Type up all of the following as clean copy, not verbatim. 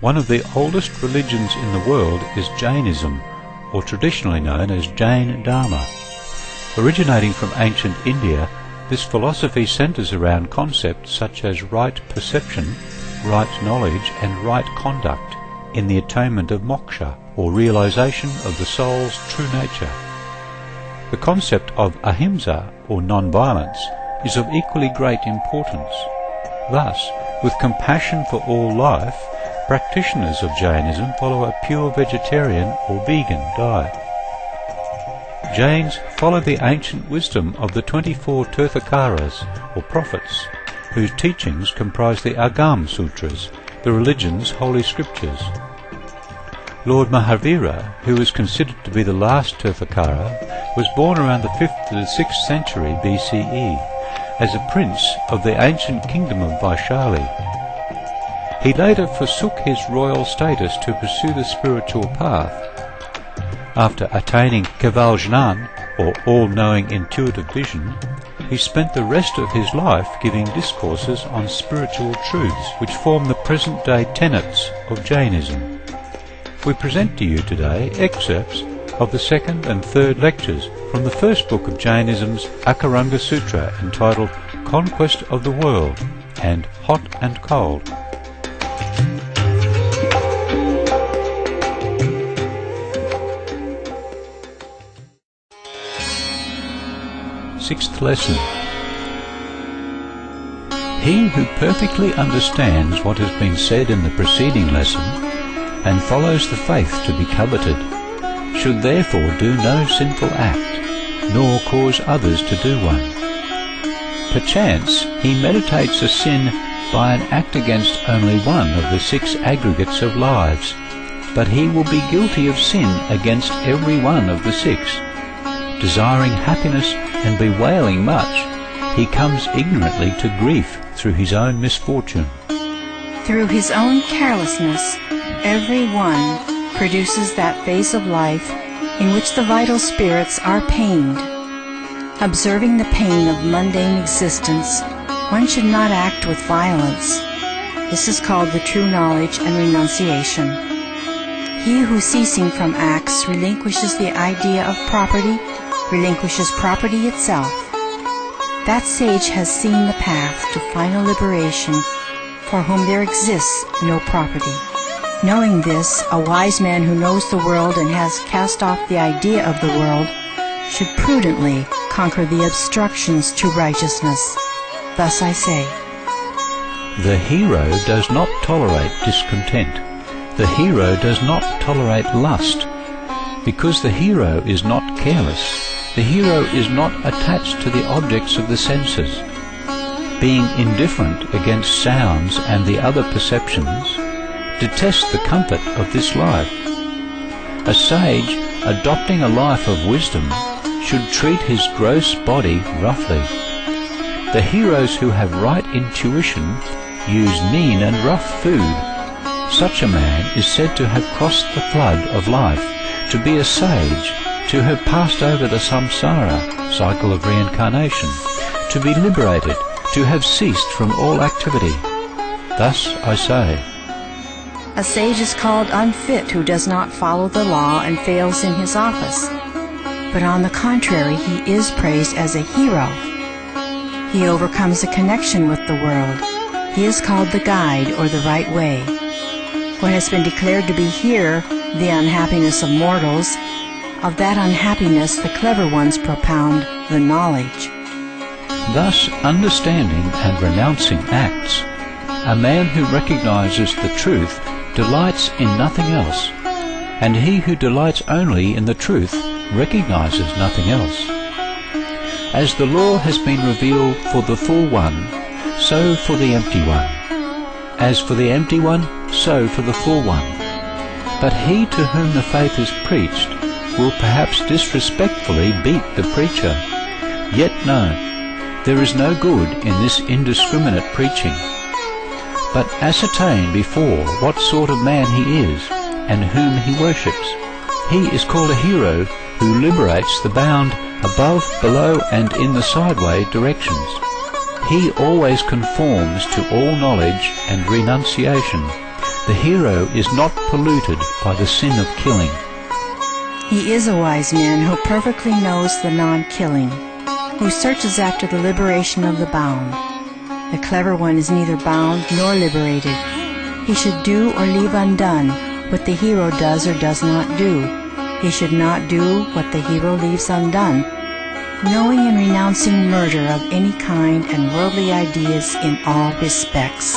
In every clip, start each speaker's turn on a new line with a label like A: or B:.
A: One of the oldest religions in the world is Jainism, or traditionally known as Jain Dharma. Originating from ancient India, this philosophy centers around concepts such as right perception, right knowledge and right conduct in the attainment of moksha, or realization of the soul's true nature. The concept of ahimsa, or non-violence, is of equally great importance. Thus, with compassion for all life, practitioners of Jainism follow a pure vegetarian or vegan diet. Jains follow the ancient wisdom of the 24 Tirthakaras, or prophets, whose teachings comprise the Agam Sutras, the religion's holy scriptures. Lord Mahavira, who is considered to be the last Tirthakara, was born around the 5th to the 6th century BCE as a prince of the ancient kingdom of Vaishali. He later forsook his royal status to pursue the spiritual path. After attaining Kevalajnan, or all-knowing intuitive vision, he spent the rest of his life giving discourses on spiritual truths which form the present-day tenets of Jainism. We present to you today excerpts of the second and third lectures from the first book of Jainism's Akaranga Sutra, entitled Conquest of the World and Hot and Cold. Sixth lesson. He who perfectly understands what has been said in the preceding lesson and follows the faith to be coveted should therefore do no sinful act, nor cause others to do one. Perchance he meditates a sin by an act against only one of the 6 aggregates of lives, but he will be guilty of sin against every one of the 6. Desiring happiness and bewailing much, he comes ignorantly to grief through his own misfortune.
B: Through his own carelessness, every one produces that phase of life in which the vital spirits are pained. Observing the pain of mundane existence, one should not act with violence. This is called the true knowledge and renunciation. He who ceasing from acts relinquishes the idea of property, relinquishes property itself. That sage has seen the path to final liberation, for whom there exists no property. Knowing this, a wise man who knows the world and has cast off the idea of the world should prudently conquer the obstructions to righteousness. Thus I say,
A: the hero does not tolerate discontent. The hero does not tolerate lust. Because the hero is not careless, the hero is not attached to the objects of the senses. Being indifferent against sounds and the other perceptions, detest the comfort of this life. A sage, adopting a life of wisdom, should treat his gross body roughly. The heroes who have right intuition use mean and rough food. Such a man is said to have crossed the flood of life, to be a sage, to have passed over the samsara, cycle of reincarnation, to be liberated, to have ceased from all activity. Thus I say,
B: a sage is called unfit who does not follow the law and fails in his office. But on the contrary, he is praised as a hero. He overcomes the connection with the world. He is called the guide, or the right way. What has been declared to be here the unhappiness of mortals, of that unhappiness the clever ones propound the knowledge.
A: Thus, understanding and renouncing acts, a man who recognizes the truth delights in nothing else, and he who delights only in the truth recognizes nothing else. As the law has been revealed for the full one, so for the empty one. As for the empty one, so for the full one. But he to whom the faith is preached will perhaps disrespectfully beat the preacher. Yet no, there is no good in this indiscriminate preaching. But ascertain before what sort of man he is, and whom he worships. He is called a hero who liberates the bound above, below, and in the sideway directions. He always conforms to all knowledge and renunciation, The hero is not polluted by the sin of killing.
B: He is a wise man who perfectly knows the non-killing, who searches after the liberation of the bound. The clever one is neither bound nor liberated. He should do or leave undone what the hero does or does not do. He should not do what the hero leaves undone, knowing and renouncing murder of any kind and worldly ideas in all respects.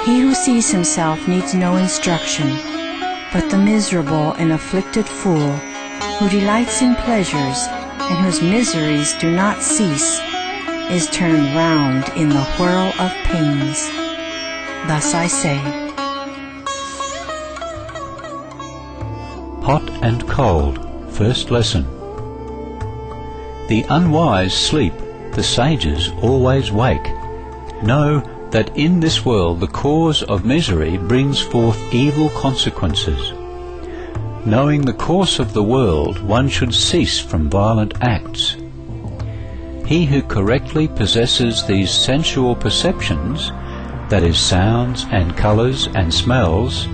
B: He who sees himself needs no instruction, but the miserable and afflicted fool, who delights in pleasures and whose miseries do not cease, is turned round in the whirl of pains. Thus I say.
A: Hot and cold. First lesson. The unwise sleep, the sages always wake. Know that in this world the cause of misery brings forth evil consequences. Knowing the course of the world, one should cease from violent acts. He who correctly possesses these sensual perceptions, that is, sounds and colours and smells,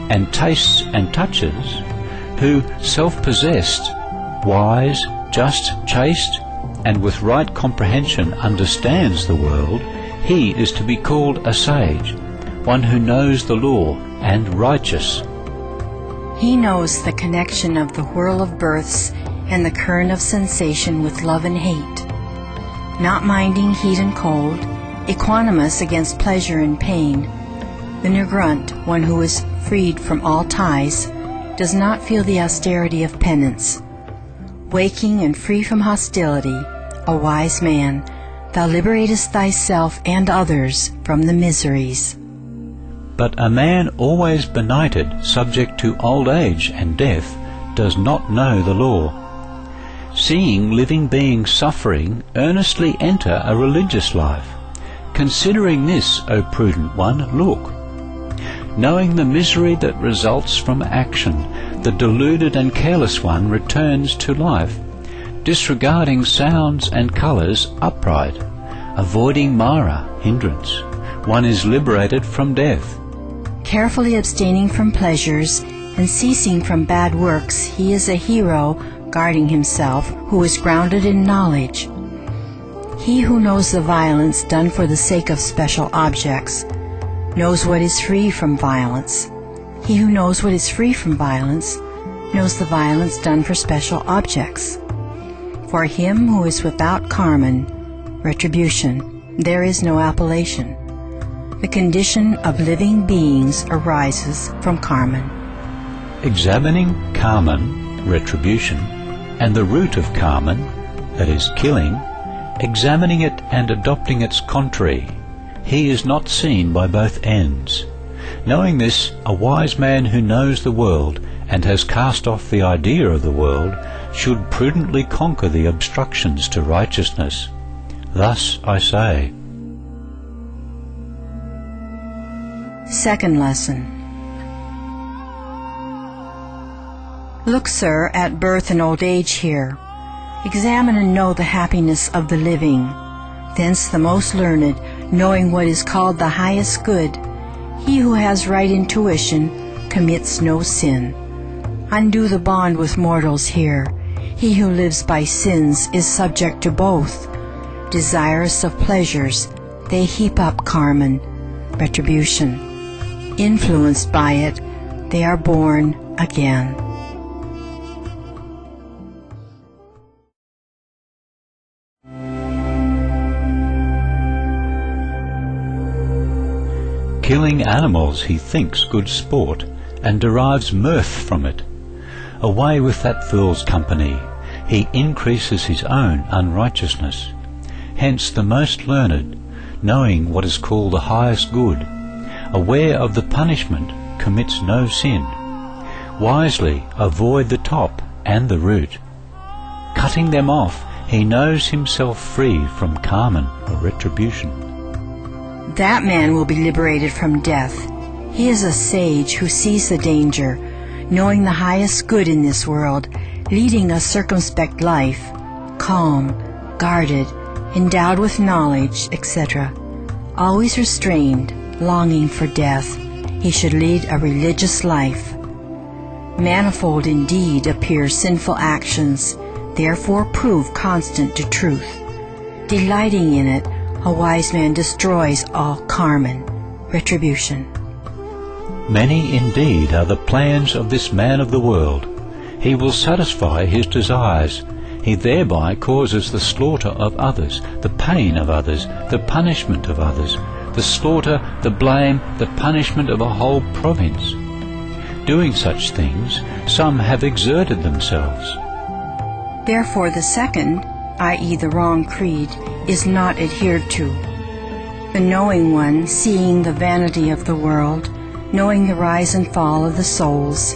A: and tastes and touches, who, self-possessed, wise, just, chaste, and with right comprehension understands the world, he is to be called a sage, one who knows the law and righteous.
B: He knows the connection of the whirl of births and the current of sensation with love and hate. Not minding heat and cold, equanimous against pleasure and pain, the Nigrunt, one who is freed from all ties, does not feel the austerity of penance. Waking and free from hostility, a wise man, thou liberatest thyself and others from the miseries.
A: But a man always benighted, subject to old age and death, does not know the law. Seeing living beings suffering, earnestly enter a religious life. Considering this, O prudent one, look. Knowing the misery that results from action, the deluded and careless one returns to life, disregarding sounds and colours upright, avoiding Mara, hindrance. One is liberated from death.
B: Carefully abstaining from pleasures and ceasing from bad works, he is a hero, guarding himself, who is grounded in knowledge. He who knows the violence done for the sake of special objects knows what is free from violence. He who knows what is free from violence knows the violence done for special objects. For him who is without karman, retribution, there is no appellation. The condition of living beings arises from karman.
A: Examining karman, retribution, and the root of karman, that is, killing, examining it and adopting its contrary, he is not seen by both ends. Knowing this, a wise man who knows the world and has cast off the idea of the world should prudently conquer the obstructions to righteousness. Thus I say.
B: Second lesson. Look, sir, at birth and old age here. Examine and know the happiness of the living. Thence the most learned, knowing what is called the highest good, he who has right intuition commits no sin. Undo the bond with mortals here. He who lives by sins is subject to both. Desirous of pleasures, they heap up karman, retribution. Influenced by it, they are born again.
A: Killing animals he thinks good sport, and derives mirth from it. Away with that fool's company, he increases his own unrighteousness. Hence the most learned, knowing what is called the highest good, aware of the punishment, commits no sin. Wisely avoid the top and the root. Cutting them off, he knows himself free from karman or retribution.
B: That man will be liberated from death. He is a sage who sees the danger, knowing the highest good in this world, leading a circumspect life, calm, guarded, endowed with knowledge, etc., always restrained, longing for death, he should lead a religious life. Manifold indeed appear sinful actions, therefore prove constant to truth. Delighting in it, a wise man destroys all karma, retribution.
A: Many indeed are the plans of this man of the world. He will satisfy his desires. He thereby causes the slaughter of others, the pain of others, the punishment of others, the slaughter, the blame, the punishment of a whole province. Doing such things, some have exerted themselves.
B: Therefore the second, i.e. the wrong creed, is not adhered to. The knowing one, seeing the vanity of the world, knowing the rise and fall of the souls,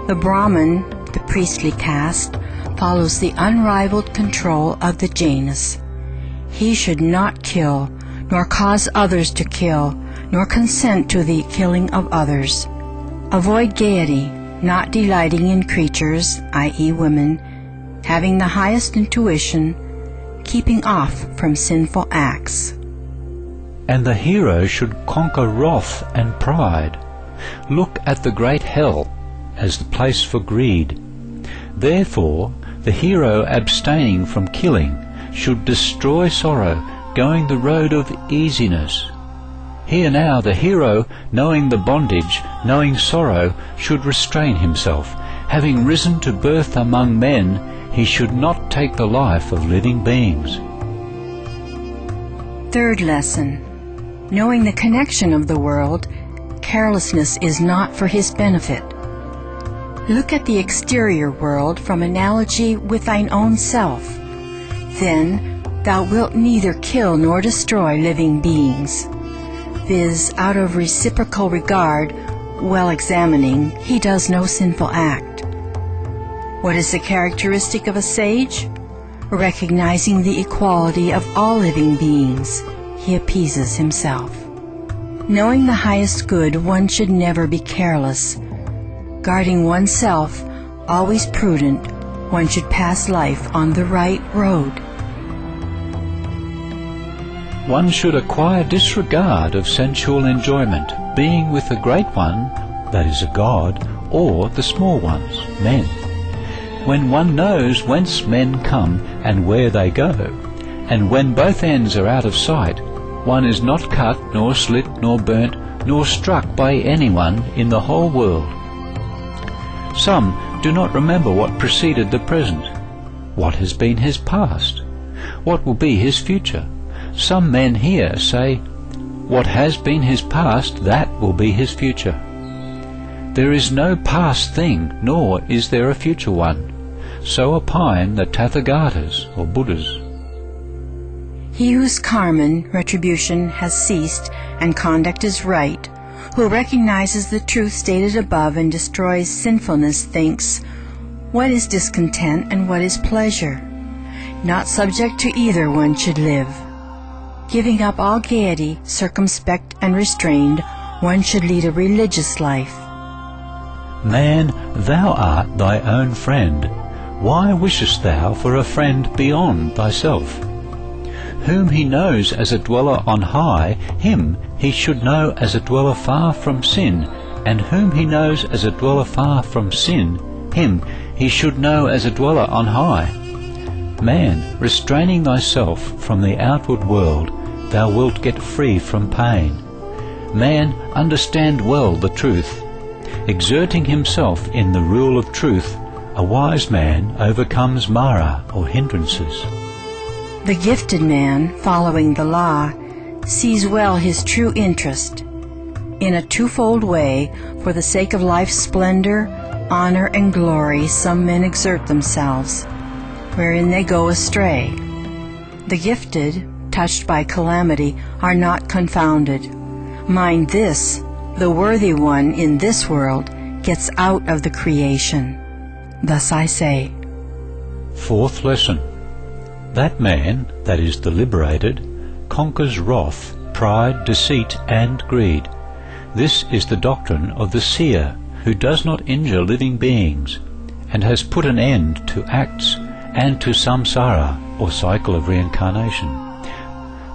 B: the Brahman, the priestly caste, follows the unrivaled control of the Jainas. He should not kill, nor cause others to kill, nor consent to the killing of others. Avoid gaiety, not delighting in creatures, i.e. women, having the highest intuition, keeping off from sinful acts.
A: And the hero should conquer wrath and pride. Look at the great hell as the place for greed. Therefore, the hero abstaining from killing should destroy sorrow, going the road of easiness. Here now the hero, knowing the bondage, knowing sorrow, should restrain himself. Having risen to birth among men, he should not take the life of living beings.
B: Third lesson. Knowing the connection of the world, carelessness is not for his benefit. Look at the exterior world from analogy with thine own self. Then thou wilt neither kill nor destroy living beings. Viz., out of reciprocal regard, well examining, he does no sinful act. What is the characteristic of a sage? Recognizing the equality of all living beings, he appeases himself. Knowing the highest good, one should never be careless. Guarding oneself, always prudent, one should pass life on the right road.
A: One should acquire disregard of sensual enjoyment, being with the great one, that is a god, or the small ones, men. When one knows whence men come and where they go, and when both ends are out of sight, one is not cut, nor slit, nor burnt, nor struck by anyone in the whole world. Some do not remember what preceded the present. What has been his past? What will be his future? Some men here say, what has been his past, that will be his future. There is no past thing, nor is there a future one. So opine the Tathagatas, or Buddhas.
B: He whose karma, retribution, has ceased and conduct is right, who recognizes the truth stated above and destroys sinfulness, thinks, what is discontent and what is pleasure? Not subject to either one should live. Giving up all gaiety, circumspect and restrained, one should lead a religious life.
A: Man, thou art thy own friend. Why wishest thou for a friend beyond thyself? Whom he knows as a dweller on high, him he should know as a dweller far from sin, and whom he knows as a dweller far from sin, him he should know as a dweller on high. Man, restraining thyself from the outward world, thou wilt get free from pain. Man, understand well the truth. Exerting himself in the rule of truth, a wise man overcomes Mara, or hindrances.
B: The gifted man, following the law, sees well his true interest. In a twofold way, for the sake of life's splendor, honor, and glory, some men exert themselves, wherein they go astray. The gifted, touched by calamity, are not confounded. Mind this, the worthy one in this world gets out of the creation. Thus I say.
A: Fourth lesson. That man, that is the liberated, conquers wrath, pride, deceit, and greed. This is the doctrine of the seer, who does not injure living beings, and has put an end to acts and to samsara, or cycle of reincarnation.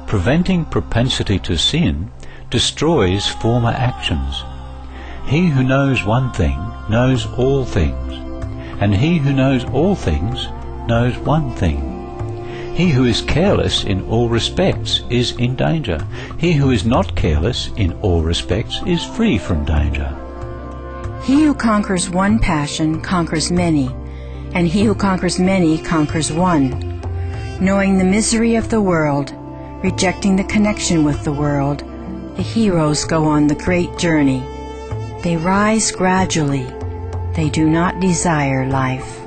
A: Preventing propensity to sin destroys former actions. He who knows one thing knows all things, and he who knows all things knows one thing. He who is careless in all respects is in danger. He who is not careless in all respects is free from danger.
B: He who conquers one passion conquers many, and he who conquers many conquers one. Knowing the misery of the world, rejecting the connection with the world, the heroes go on the great journey. They rise gradually. They do not desire life.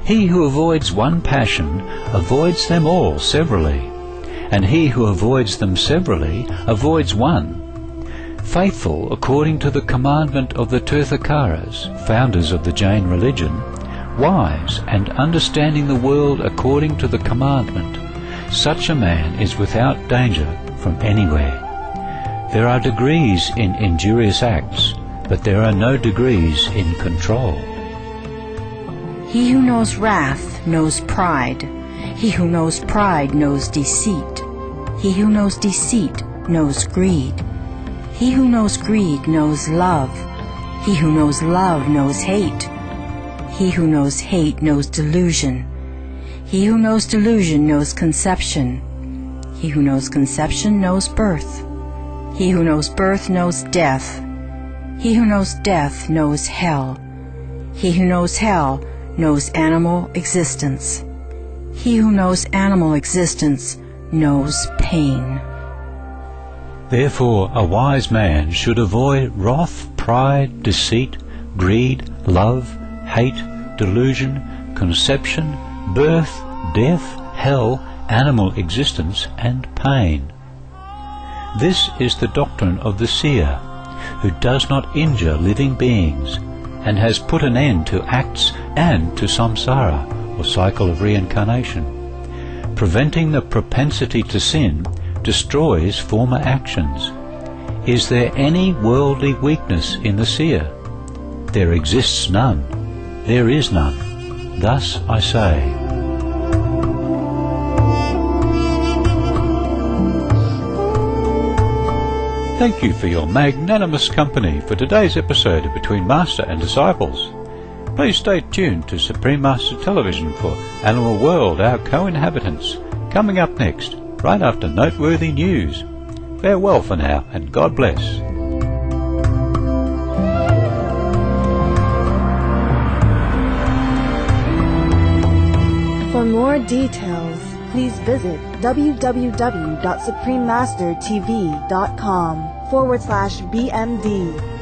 A: He who avoids one passion avoids them all severally, and he who avoids them severally avoids one. Faithful according to the commandment of the Tirthakaras, founders of the Jain religion, wise and understanding the world according to the commandment, such a man is without danger from anywhere. There are degrees in injurious acts, but there are no degrees in control.
B: He who knows wrath knows pride. He who knows pride knows deceit. He who knows deceit knows greed. He who knows greed knows love. He who knows love knows hate. He who knows hate knows delusion. He who knows delusion knows conception. He who knows conception knows birth. He who knows birth knows death. He who knows death knows hell. He who knows hell knows animal existence. He who knows animal existence knows pain.
A: Therefore a wise man should avoid wrath, pride, deceit, greed, love, hate, delusion, conception, birth, death, hell, animal existence, and pain. This is the doctrine of the seer, who does not injure living beings, and has put an end to acts and to samsara, or cycle of reincarnation. Preventing the propensity to sin destroys former actions. Is there any worldly weakness in the seer? There exists none. There is none. Thus I say. Thank you for your magnanimous company for today's episode of Between Master and Disciples. Please stay tuned to Supreme Master Television for Animal World, Our Co-Inhabitants, coming up next, right after noteworthy news. Farewell for now, and God bless.
C: For more details, please visit www.suprememastertv.com/BMD.